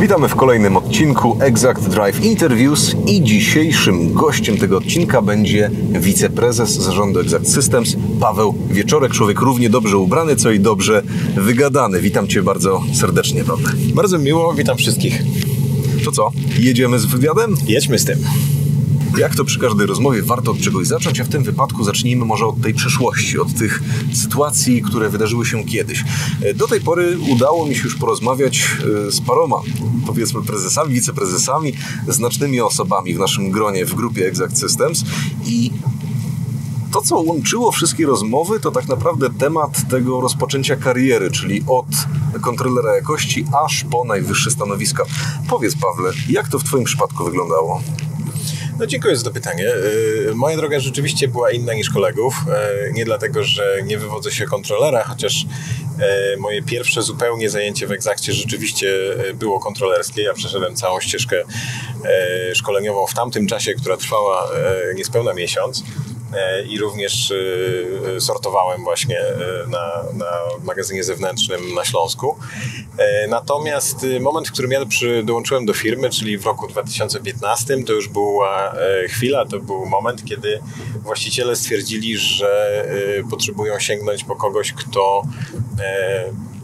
Witamy w kolejnym odcinku Exact Drive Interviews i dzisiejszym gościem tego odcinka będzie wiceprezes zarządu Exact Systems Paweł Wieczorek, człowiek równie dobrze ubrany, co i dobrze wygadany. Witam Cię bardzo serdecznie, Paweł. Bardzo miło, witam wszystkich. To co, jedziemy z wywiadem? Jedźmy z tym. Jak to przy każdej rozmowie, warto od czegoś zacząć, a w tym wypadku zacznijmy może od tej przeszłości, od tych sytuacji, które wydarzyły się kiedyś. Do tej pory udało mi się już porozmawiać z paroma, powiedzmy, prezesami, wiceprezesami, znacznymi osobami w naszym gronie, w grupie Exact Systems i to, co łączyło wszystkie rozmowy, to tak naprawdę temat tego rozpoczęcia kariery, czyli od kontrolera jakości aż po najwyższe stanowiska. Powiedz, Pawle, jak to w Twoim przypadku wyglądało? No, dziękuję za to pytanie. Moja droga rzeczywiście była inna niż kolegów. Nie dlatego, że nie wywodzę się kontrolera, chociaż moje pierwsze zupełnie zajęcie w Exactie rzeczywiście było kontrolerskie. Ja przeszedłem całą ścieżkę szkoleniową w tamtym czasie, która trwała niespełna miesiąc. I również sortowałem właśnie na magazynie zewnętrznym na Śląsku. Natomiast moment, w którym ja dołączyłem do firmy, czyli w roku 2015, to już była chwila, to był moment, kiedy właściciele stwierdzili, że potrzebują sięgnąć po kogoś, kto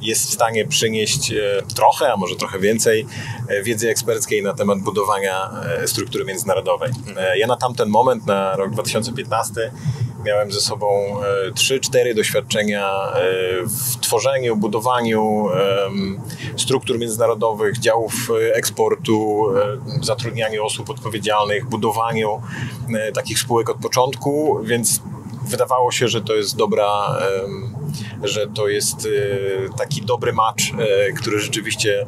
jest w stanie przynieść trochę, a może trochę więcej wiedzy eksperckiej na temat budowania struktury międzynarodowej. Ja na tamten moment, na rok 2015, miałem ze sobą 3-4 doświadczenia w tworzeniu, budowaniu struktur międzynarodowych, działów eksportu, zatrudnianiu osób odpowiedzialnych, budowaniu takich spółek od początku, więc wydawało się, że to jest że to jest taki dobry match, który rzeczywiście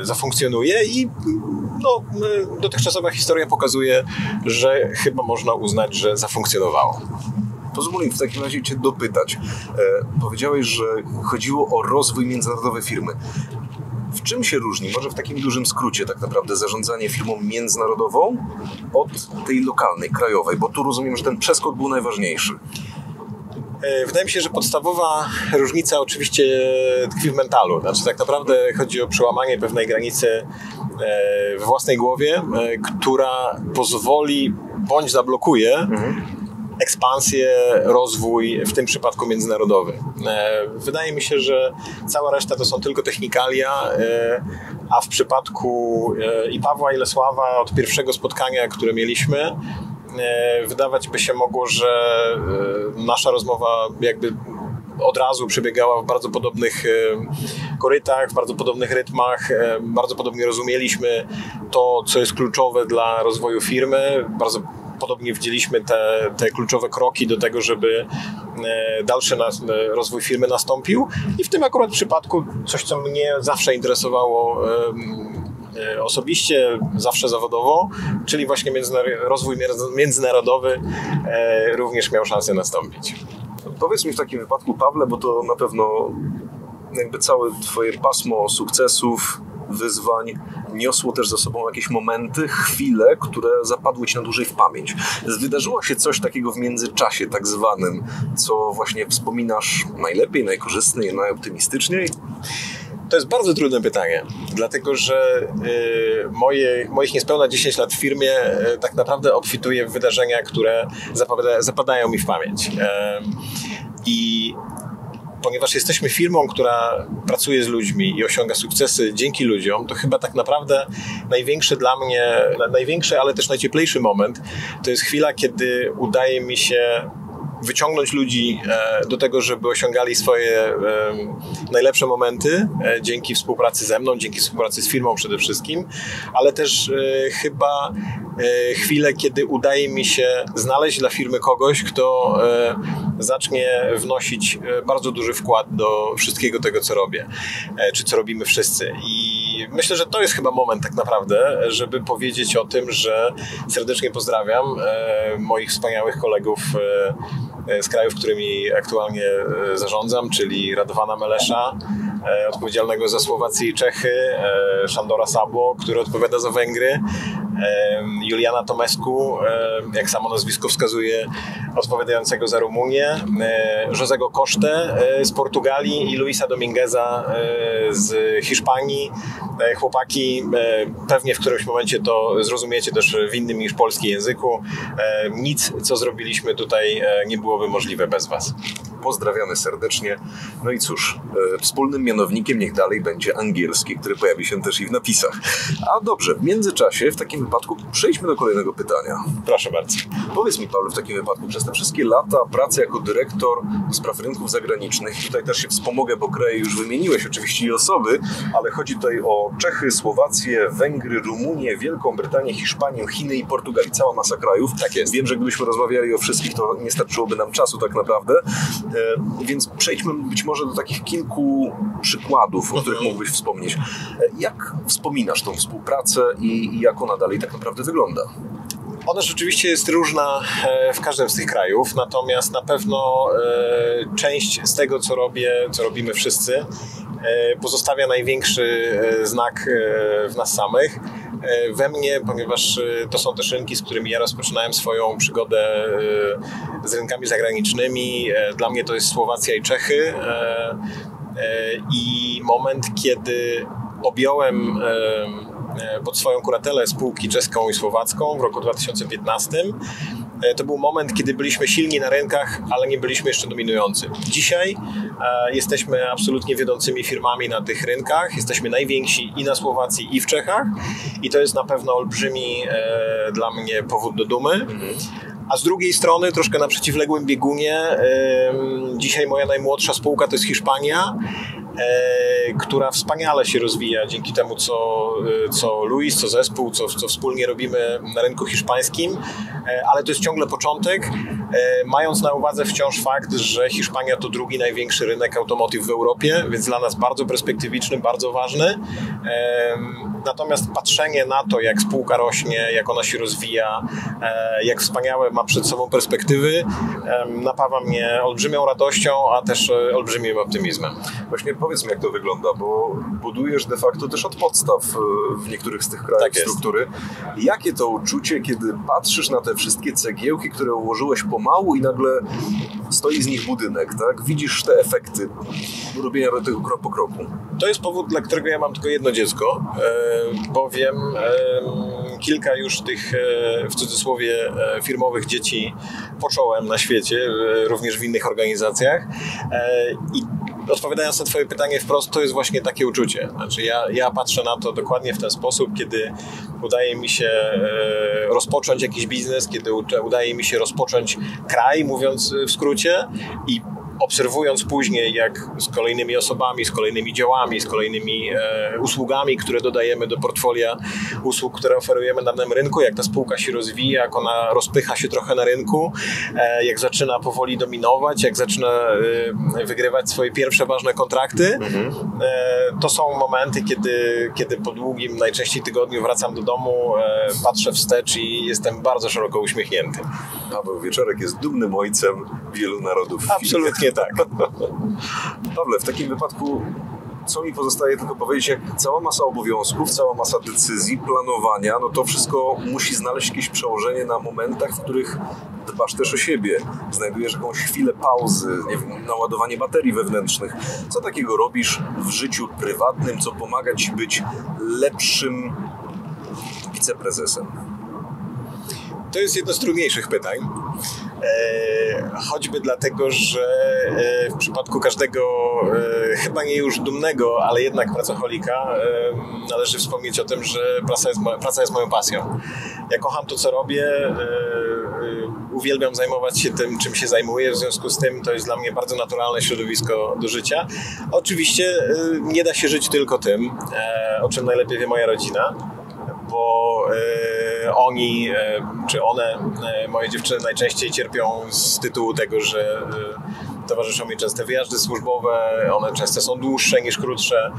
zafunkcjonuje i dotychczasowa historia pokazuje, że chyba można uznać, że zafunkcjonowało. Pozwól mi w takim razie Cię dopytać. Powiedziałeś, że chodziło o rozwój międzynarodowy firmy. W czym się różni, może w takim dużym skrócie tak naprawdę, zarządzanie firmą międzynarodową od tej lokalnej, krajowej? Bo tu rozumiem, że ten przeskok był najważniejszy. Wydaje mi się, że podstawowa różnica oczywiście tkwi w mentalu. Znaczy tak naprawdę chodzi o przełamanie pewnej granicy we własnej głowie, która pozwoli bądź zablokuje ekspansję, rozwój, w tym przypadku międzynarodowy. Wydaje mi się, że cała reszta to są tylko technikalia, a w przypadku i Pawła, i Lesława od pierwszego spotkania, które mieliśmy, wydawać by się mogło, że nasza rozmowa jakby od razu przebiegała w bardzo podobnych korytach, w bardzo podobnych rytmach. Bardzo podobnie rozumieliśmy to, co jest kluczowe dla rozwoju firmy. Bardzo podobnie widzieliśmy te kluczowe kroki do tego, żeby dalszy rozwój firmy nastąpił. I w tym akurat przypadku coś, co mnie zawsze interesowało osobiście, zawsze zawodowo, czyli właśnie rozwój międzynarodowy również miał szansę nastąpić. Powiedz mi w takim wypadku, Pawle, bo to na pewno jakby całe Twoje pasmo sukcesów, wyzwań niosło też za sobą jakieś momenty, chwile, które zapadły Ci na dłużej w pamięć. Wydarzyło się coś takiego w międzyczasie tak zwanym, co właśnie wspominasz najlepiej, najkorzystniej, najoptymistyczniej? To jest bardzo trudne pytanie, dlatego że moich niespełna 10 lat w firmie tak naprawdę obfituje w wydarzenia, które zapadają mi w pamięć. I ponieważ jesteśmy firmą, która pracuje z ludźmi i osiąga sukcesy dzięki ludziom, to chyba tak naprawdę największy, ale też najcieplejszy moment to jest chwila, kiedy udaje mi się wyciągnąć ludzi do tego, żeby osiągali swoje najlepsze momenty dzięki współpracy ze mną, dzięki współpracy z firmą przede wszystkim, ale też chyba chwilę, kiedy udaje mi się znaleźć dla firmy kogoś, kto zacznie wnosić bardzo duży wkład do wszystkiego tego, co robię, czy co robimy wszyscy. I myślę, że to jest chyba moment tak naprawdę, żeby powiedzieć o tym, że serdecznie pozdrawiam moich wspaniałych kolegów z krajów, którymi aktualnie zarządzam, czyli Radowana Melesza, odpowiedzialnego za Słowację i Czechy, Sándora Szabó, który odpowiada za Węgry, Juliana Tomescu, jak samo nazwisko wskazuje, odpowiadającego za Rumunię, Josego Coste z Portugalii i Luisa Domingueza z Hiszpanii. Chłopaki, pewnie w którymś momencie to zrozumiecie też w innym niż polski języku. Nic, co zrobiliśmy tutaj, nie byłoby możliwe bez Was. Pozdrawiamy serdecznie. No i cóż, wspólnym mianownikiem niech dalej będzie angielski, który pojawi się też i w napisach. A dobrze, w międzyczasie w takim wypadku przejdźmy do kolejnego pytania. Proszę bardzo. Powiedz mi, Paweł, w takim wypadku, przez te wszystkie lata pracy jako dyrektor do spraw rynków zagranicznych, tutaj też się wspomogę, bo kraje już wymieniłeś oczywiście i osoby, ale chodzi tutaj o Czechy, Słowację, Węgry, Rumunię, Wielką Brytanię, Hiszpanię, Chiny i Portugalię. Cała masa krajów. Tak jest. Wiem, że gdybyśmy rozmawiali o wszystkich, to nie starczyłoby nam czasu tak naprawdę. Więc przejdźmy być może do takich kilku przykładów, o których mógłbyś wspomnieć. Jak wspominasz tą współpracę i jak ona dalej tak naprawdę wygląda? Ona rzeczywiście jest różna w każdym z tych krajów, natomiast na pewno część z tego, co robimy wszyscy, pozostawia największy znak w nas samych. We mnie, ponieważ to są też rynki, z którymi ja rozpoczynałem swoją przygodę z rynkami zagranicznymi. Dla mnie to jest Słowacja i Czechy. I moment, kiedy objąłem pod swoją kuratelę spółki czeską i słowacką w roku 2015, to był moment, kiedy byliśmy silni na rynkach, ale nie byliśmy jeszcze dominujący. Dzisiaj jesteśmy absolutnie wiodącymi firmami na tych rynkach. Jesteśmy najwięksi i na Słowacji, i w Czechach. I to jest na pewno olbrzymi dla mnie powód do dumy. A z drugiej strony, troszkę na przeciwległym biegunie, dzisiaj moja najmłodsza spółka to jest Hiszpania, która wspaniale się rozwija dzięki temu, co Luis, co zespół, co wspólnie robimy na rynku hiszpańskim, ale to jest ciągle początek, mając na uwadze wciąż fakt, że Hiszpania to drugi największy rynek automotive w Europie, więc dla nas bardzo perspektywiczny, bardzo ważny. Natomiast patrzenie na to, jak spółka rośnie, jak ona się rozwija, jak wspaniałe ma przed sobą perspektywy, napawa mnie olbrzymią radością, a też olbrzymim optymizmem. Właśnie powiedz mi, jak to wygląda, bo budujesz de facto też od podstaw w niektórych z tych krajów tak struktury. Jakie to uczucie, kiedy patrzysz na te wszystkie cegiełki, które ułożyłeś pomału i nagle stoi z nich budynek, tak? Widzisz te efekty robienia tego krok po kroku. To jest powód, dla którego ja mam tylko jedno dziecko, bowiem kilka już tych, w cudzysłowie, firmowych dzieci począłem na świecie, również w innych organizacjach. I odpowiadając na Twoje pytanie wprost, to jest właśnie takie uczucie. Znaczy ja patrzę na to dokładnie w ten sposób, kiedy udaje mi się rozpocząć jakiś biznes, kiedy udaje mi się rozpocząć kraj, mówiąc w skrócie, i obserwując później, jak z kolejnymi osobami, z kolejnymi działami, z kolejnymi usługami, które dodajemy do portfolia usług, które oferujemy na danym rynku, jak ta spółka się rozwija, jak ona rozpycha się trochę na rynku, jak zaczyna powoli dominować, jak zaczyna wygrywać swoje pierwsze ważne kontrakty. To są momenty, kiedy po długim, najczęściej tygodniu wracam do domu, patrzę wstecz i jestem bardzo szeroko uśmiechnięty. Paweł Wieczorek jest dumnym ojcem wielu narodów. Absolutnie tak. Pawle, w takim wypadku co mi pozostaje tylko powiedzieć, jak cała masa obowiązków, cała masa decyzji, planowania, no to wszystko musi znaleźć jakieś przełożenie na momentach, w których dbasz też o siebie, znajdujesz jakąś chwilę pauzy, nie wiem, naładowanie baterii wewnętrznych. Co takiego robisz w życiu prywatnym, co pomaga Ci być lepszym wiceprezesem? To jest jedno z trudniejszych pytań. Choćby dlatego, że w przypadku każdego, chyba nie już dumnego, ale jednak pracoholika, należy wspomnieć o tym, że praca jest moją pasją. Ja kocham to, co robię, uwielbiam zajmować się tym, czym się zajmuję, w związku z tym to jest dla mnie bardzo naturalne środowisko do życia. Oczywiście nie da się żyć tylko tym, o czym najlepiej wie moja rodzina, bo oni, czy one, moje dziewczyny najczęściej cierpią z tytułu tego, że towarzyszą mi częste wyjazdy służbowe, one często są dłuższe niż krótsze.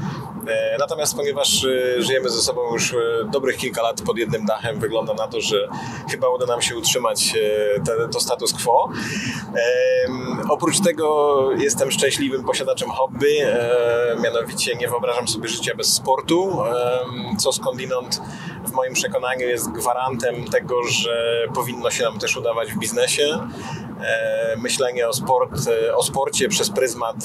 Natomiast ponieważ żyjemy ze sobą już dobrych kilka lat pod jednym dachem, wygląda na to, że chyba uda nam się utrzymać to status quo. Oprócz tego jestem szczęśliwym posiadaczem hobby, mianowicie nie wyobrażam sobie życia bez sportu, co skądinąd w moim przekonaniu jest gwarantem tego, że powinno się nam też udawać w biznesie. Myślenie o sporcie przez pryzmat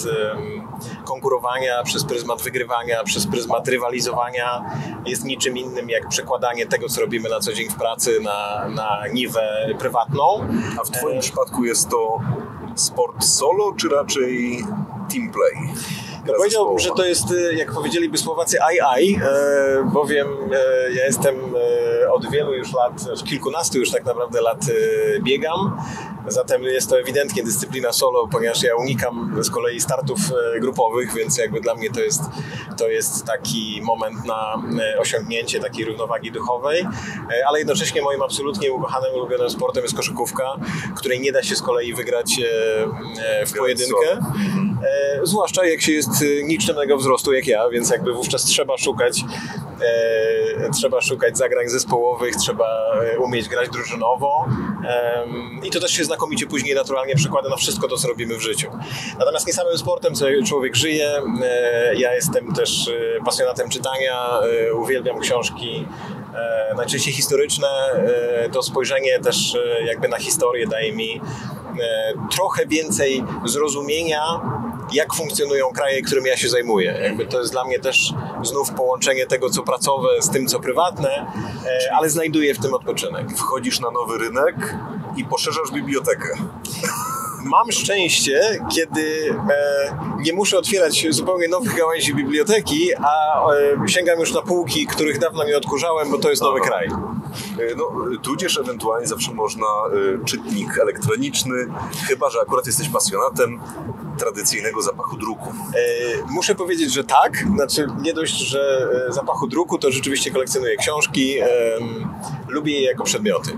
konkurowania, przez pryzmat wygrywania, przez pryzmat rywalizowania jest niczym innym jak przekładanie tego, co robimy na co dzień w pracy na niwę prywatną. A w Twoim przypadku jest to sport solo, czy raczej team play? Powiedziałbym, że to jest, jak powiedzieliby Słowacy, bowiem ja jestem od wielu już lat, kilkunastu już tak naprawdę lat biegam. Zatem jest to ewidentnie dyscyplina solo, ponieważ ja unikam z kolei startów grupowych, więc jakby dla mnie to jest taki moment na osiągnięcie takiej równowagi duchowej, ale jednocześnie moim absolutnie ukochanym, ulubionym sportem jest koszykówka, której nie da się z kolei wygrać w pojedynkę. Zwłaszcza jak się jest niczemnego wzrostu jak ja, więc jakby wówczas trzeba szukać zagrań zespołowych, trzeba umieć grać drużynowo i to też się znakomicie później naturalnie przekłada na wszystko to, co robimy w życiu. Natomiast nie samym sportem człowiek żyje. Ja jestem też pasjonatem czytania, uwielbiam książki, najczęściej historyczne. To spojrzenie też jakby na historię daje mi trochę więcej zrozumienia, jak funkcjonują kraje, którymi ja się zajmuję. Jakby to jest dla mnie też znów połączenie tego, co pracowe z tym, co prywatne, ale znajduję w tym odpoczynek. Wchodzisz na nowy rynek i poszerzasz bibliotekę. Mam szczęście, kiedy nie muszę otwierać zupełnie nowych gałęzi biblioteki, a sięgam już na półki, których dawno nie odkurzałem, bo to jest nowy kraj. No, tudzież ewentualnie zawsze można czytnik elektroniczny, chyba że akurat jesteś pasjonatem tradycyjnego zapachu druku. Muszę powiedzieć, że tak. Znaczy, nie dość, że zapachu druku, to rzeczywiście kolekcjonuję książki. Lubię je jako przedmioty.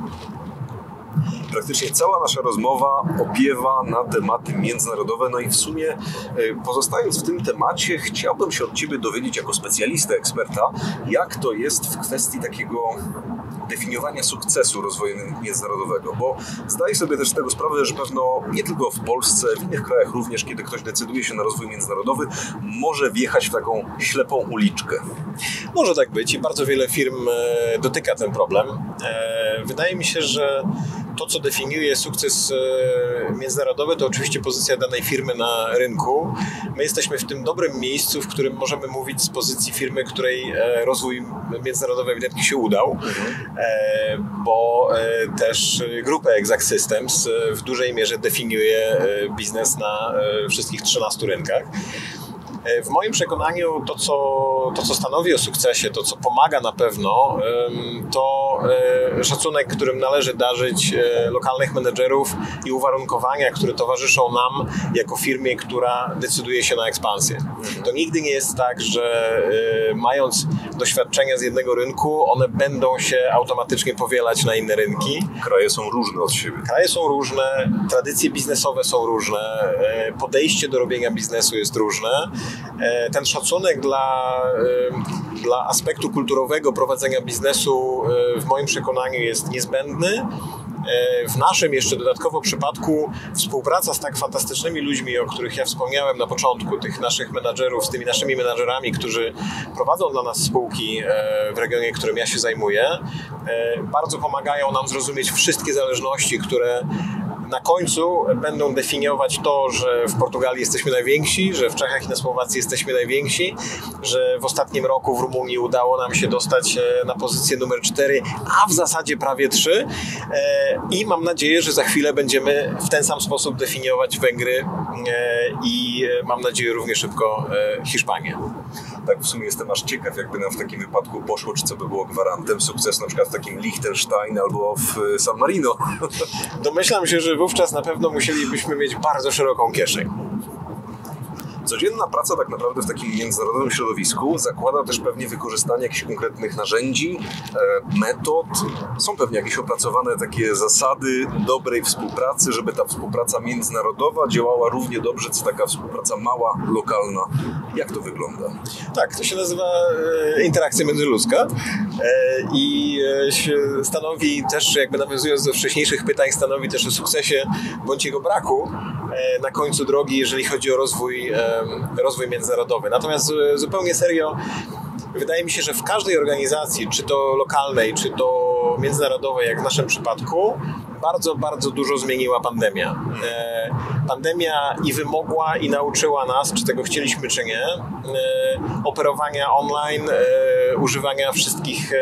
Praktycznie cała nasza rozmowa opiewa na tematy międzynarodowe, no i w sumie pozostając w tym temacie, chciałbym się od Ciebie dowiedzieć jako specjalisty, eksperta, jak to jest w kwestii takiego definiowania sukcesu rozwoju międzynarodowego, bo zdaję sobie też z tego sprawę, że pewno nie tylko w Polsce, w innych krajach również, kiedy ktoś decyduje się na rozwój międzynarodowy, może wjechać w taką ślepą uliczkę. Może tak być i bardzo wiele firm dotyka ten problem. Wydaje mi się, że to, co definiuje sukces międzynarodowy, to oczywiście pozycja danej firmy na rynku. My jesteśmy w tym dobrym miejscu, w którym możemy mówić z pozycji firmy, której rozwój międzynarodowy ewidentnie się udał, bo też grupa Exact Systems w dużej mierze definiuje biznes na wszystkich 13 rynkach. W moim przekonaniu to, co stanowi o sukcesie, to, co pomaga na pewno, to szacunek, którym należy darzyć lokalnych menedżerów i uwarunkowania, które towarzyszą nam jako firmie, która decyduje się na ekspansję. To nigdy nie jest tak, że mając doświadczenia z jednego rynku, one będą się automatycznie powielać na inne rynki. Kraje są różne od siebie. Kraje są różne, tradycje biznesowe są różne, podejście do robienia biznesu jest różne. Ten szacunek dla aspektu kulturowego prowadzenia biznesu w moim przekonaniu jest niezbędny. W naszym jeszcze dodatkowo przypadku współpraca z tak fantastycznymi ludźmi, o których ja wspomniałem na początku, tych naszych menadżerów, z tymi naszymi menadżerami, którzy prowadzą dla nas spółki w regionie, którym ja się zajmuję, bardzo pomagają nam zrozumieć wszystkie zależności, które na końcu będą definiować to, że w Portugalii jesteśmy najwięksi, że w Czechach i na Słowacji jesteśmy najwięksi, że w ostatnim roku w Rumunii udało nam się dostać na pozycję numer 4, a w zasadzie prawie 3. I mam nadzieję, że za chwilę będziemy w ten sam sposób definiować Węgry i mam nadzieję również szybko Hiszpanię. Tak, w sumie jestem aż ciekaw, jakby nam w takim wypadku poszło, czy co by było gwarantem sukcesu, na przykład w takim Liechtenstein albo w San Marino. Domyślam się, że wówczas na pewno musielibyśmy mieć bardzo szeroką kieszeń. Codzienna praca tak naprawdę w takim międzynarodowym środowisku zakłada też pewnie wykorzystanie jakichś konkretnych narzędzi, metod. Są pewnie jakieś opracowane takie zasady dobrej współpracy, żeby ta współpraca międzynarodowa działała równie dobrze, co taka współpraca mała, lokalna. Jak to wygląda? Tak, to się nazywa interakcja międzyludzka i stanowi też, jakby nawiązując do wcześniejszych pytań, stanowi też o sukcesie bądź jego braku na końcu drogi, jeżeli chodzi o rozwój międzynarodowy. Natomiast zupełnie serio, wydaje mi się, że w każdej organizacji, czy to lokalnej, czy to międzynarodowej, jak w naszym przypadku, bardzo, bardzo dużo zmieniła pandemia. Pandemia i wymogła, i nauczyła nas, czy tego chcieliśmy, czy nie, operowania online, używania wszystkich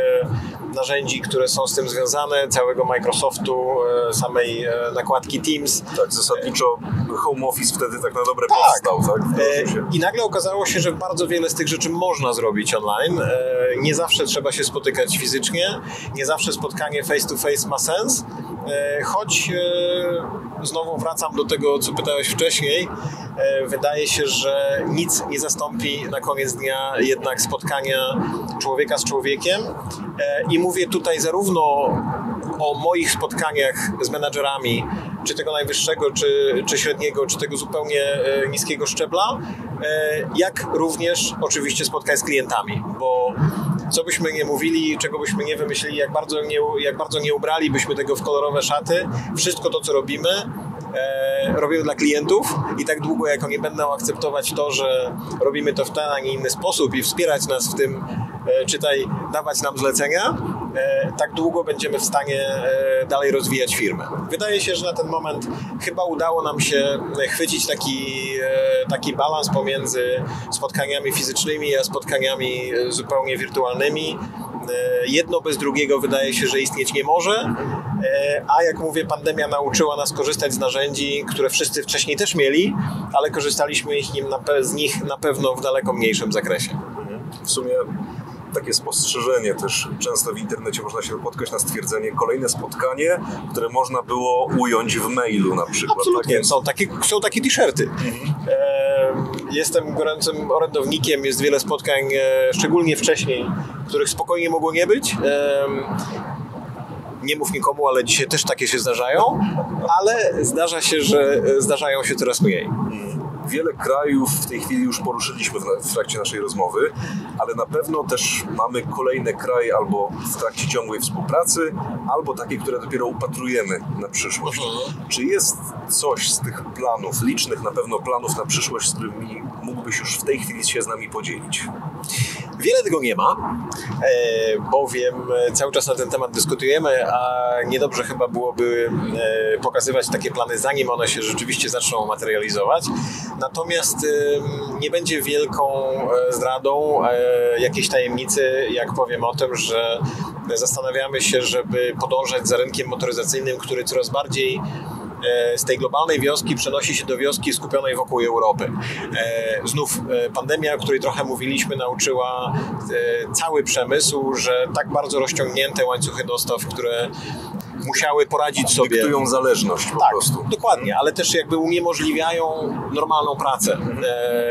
narzędzi, które są z tym związane, całego Microsoftu, samej nakładki Teams. Tak, zasadniczo home office wtedy tak na dobre powstał, tak? I nagle okazało się, że bardzo wiele z tych rzeczy można zrobić online. Nie zawsze trzeba się spotykać fizycznie, nie zawsze spotkanie face to face ma sens, choć znowu wracam do tego, co pytałeś wcześniej. Wydaje się, że nic nie zastąpi na koniec dnia jednak spotkania człowieka z człowiekiem. I mówię tutaj zarówno o moich spotkaniach z menadżerami, czy tego najwyższego, czy średniego, czy tego zupełnie niskiego szczebla, jak również oczywiście spotkań z klientami, bo co byśmy nie mówili, czego byśmy nie wymyślili, jak bardzo nie ubralibyśmy tego w kolorowe szaty, wszystko to, co robimy dla klientów i tak długo, jak oni będą akceptować to, że robimy to w ten, a nie inny sposób i wspierać nas w tym, czytaj, dawać nam zlecenia, tak długo będziemy w stanie dalej rozwijać firmę. Wydaje się, że na ten moment chyba udało nam się chwycić taki balans pomiędzy spotkaniami fizycznymi a spotkaniami zupełnie wirtualnymi. Jedno bez drugiego wydaje się, że istnieć nie może, a jak mówię, pandemia nauczyła nas korzystać z narzędzi, które wszyscy wcześniej też mieli, ale korzystaliśmy z nich na pewno w daleko mniejszym zakresie. W sumie takie spostrzeżenie też. Często w internecie można się napotkać na stwierdzenie kolejne spotkanie, które można było ująć w mailu na przykład. Absolutnie. Są takie t-shirty. Jestem gorącym orędownikiem, jest wiele spotkań, szczególnie wcześniej, których spokojnie mogło nie być. Nie mów nikomu, ale dzisiaj też takie się zdarzają, ale zdarza się, że zdarzają się coraz mniej. Wiele krajów w tej chwili już poruszyliśmy w trakcie naszej rozmowy, ale na pewno też mamy kolejne kraje albo w trakcie ciągłej współpracy, albo takie, które dopiero upatrujemy na przyszłość. Czy jest coś z tych planów, licznych na pewno planów na przyszłość, z którymi mógłbyś już w tej chwili się z nami podzielić? Wiele tego nie ma, bowiem cały czas na ten temat dyskutujemy, a niedobrze chyba byłoby pokazywać takie plany, zanim one się rzeczywiście zaczną materializować. Natomiast nie będzie wielką zdradą jakiejś tajemnicy, jak powiem o tym, że zastanawiamy się, żeby podążać za rynkiem motoryzacyjnym, który coraz bardziej z tej globalnej wioski przenosi się do wioski skupionej wokół Europy. Znów pandemia, o której trochę mówiliśmy, nauczyła cały przemysł, że tak bardzo rozciągnięte łańcuchy dostaw, które musiały poradzić sobie. Dyktują zależność po prostu. Dokładnie, ale też jakby uniemożliwiają normalną pracę.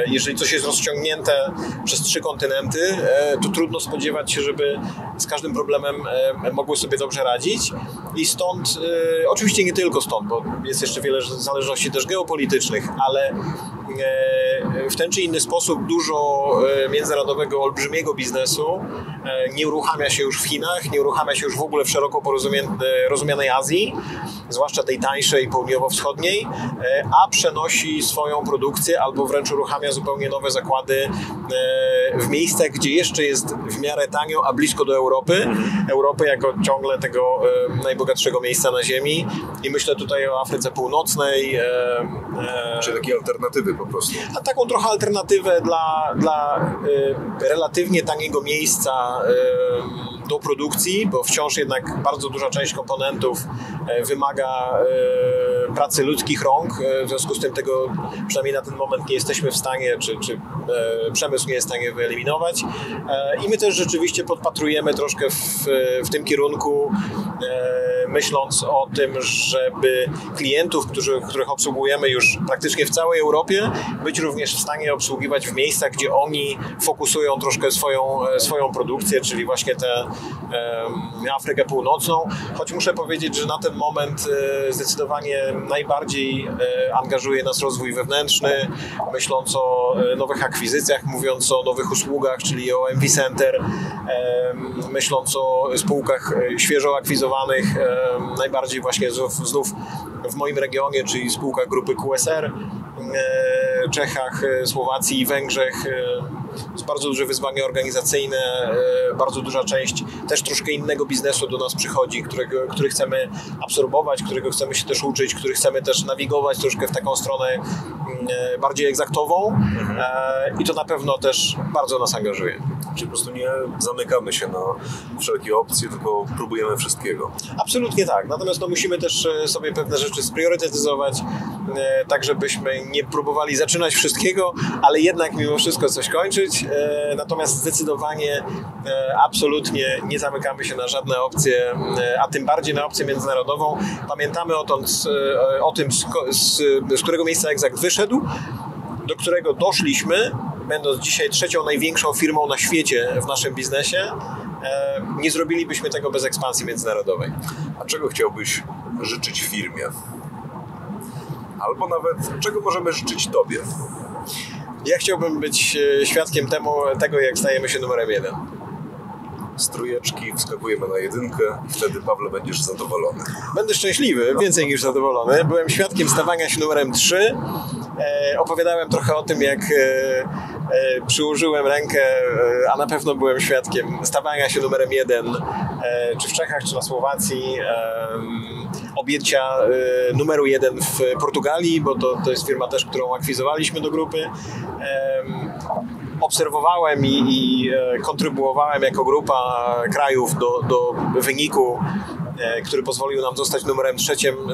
Jeżeli coś jest rozciągnięte przez 3 kontynenty, to trudno spodziewać się, żeby z każdym problemem mogły sobie dobrze radzić. I stąd, oczywiście nie tylko stąd, bo jest jeszcze wiele zależności też geopolitycznych, ale w ten czy inny sposób dużo międzynarodowego, olbrzymiego biznesu nie uruchamia się już w Chinach, nie uruchamia się już w ogóle w szeroko rozumianej Azji, zwłaszcza tej tańszej, południowo-wschodniej, a przenosi swoją produkcję albo wręcz uruchamia zupełnie nowe zakłady w miejscach, gdzie jeszcze jest w miarę tanio, a blisko do Europy. Europy jako ciągle tego najbogatszego miejsca na ziemi i myślę tutaj o Afryce Północnej. Czy takie alternatywy po prostu. A taką trochę alternatywę dla relatywnie taniego miejsca do produkcji, bo wciąż jednak bardzo duża część komponentów wymaga pracy ludzkich rąk, w związku z tym tego przynajmniej na ten moment nie jesteśmy w stanie, czy przemysł nie jest w stanie wyeliminować. I my też rzeczywiście podpatrujemy troszkę w tym kierunku myśląc o tym, żeby klientów, których obsługujemy już praktycznie w całej Europie, być również w stanie obsługiwać w miejscach, gdzie oni fokusują troszkę swoją produkcję, czyli właśnie tę Afrykę Północną. Choć muszę powiedzieć, że na ten moment zdecydowanie najbardziej angażuje nas rozwój wewnętrzny, myśląc o nowych akwizycjach, mówiąc o nowych usługach, czyli o MV Center, myśląc o spółkach świeżo akwizowanych, najbardziej właśnie znów w moim regionie, czyli spółkach grupy QSR, Czechach, Słowacji i Węgrzech. Jest bardzo duże wyzwanie organizacyjne, bardzo duża część też troszkę innego biznesu do nas przychodzi, który chcemy absorbować, którego chcemy się też uczyć, który chcemy też nawigować troszkę w taką stronę bardziej egzaktową i to na pewno też bardzo nas angażuje. Czyli po prostu nie zamykamy się na wszelkie opcje, tylko próbujemy wszystkiego. Absolutnie tak. Natomiast musimy też sobie pewne rzeczy spriorytetyzować, tak żebyśmy nie próbowali zaczynać wszystkiego, ale jednak mimo wszystko coś kończyć. Natomiast zdecydowanie absolutnie nie zamykamy się na żadne opcje, a tym bardziej na opcję międzynarodową. Pamiętamy o tym, z którego miejsca Exact wyszedł, do którego doszliśmy, będąc dzisiaj trzecią największą firmą na świecie w naszym biznesie. Nie zrobilibyśmy tego bez ekspansji międzynarodowej. A czego chciałbyś życzyć firmie? Albo nawet czego możemy życzyć Tobie? Ja chciałbym być świadkiem tego, jak stajemy się numerem 1. Z trójeczki wskakujemy na 1 i wtedy, Pawle, będziesz zadowolony. Będę szczęśliwy, więcej niż zadowolony. Byłem świadkiem stawania się numerem 3. Opowiadałem trochę o tym, jak przyłożyłem rękę, a na pewno byłem świadkiem stawania się numerem 1, czy w Czechach, czy na Słowacji, objęcia numeru 1 w Portugalii, bo to jest firma też, którą akwizowaliśmy do grupy. Obserwowałem i kontrybuowałem jako grupa krajów do wyniku, który pozwolił nam zostać numerem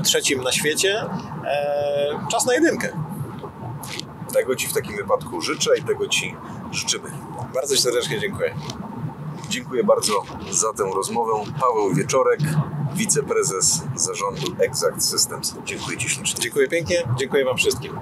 trzecim na świecie. Czas na 1. Tego Ci w takim wypadku życzę i tego Ci życzymy. Bardzo serdecznie dziękuję. Dziękuję bardzo za tę rozmowę. Paweł Wieczorek, wiceprezes zarządu Exact Systems. Dziękuję Ci ślicznie. Dziękuję pięknie, dziękuję Wam wszystkim.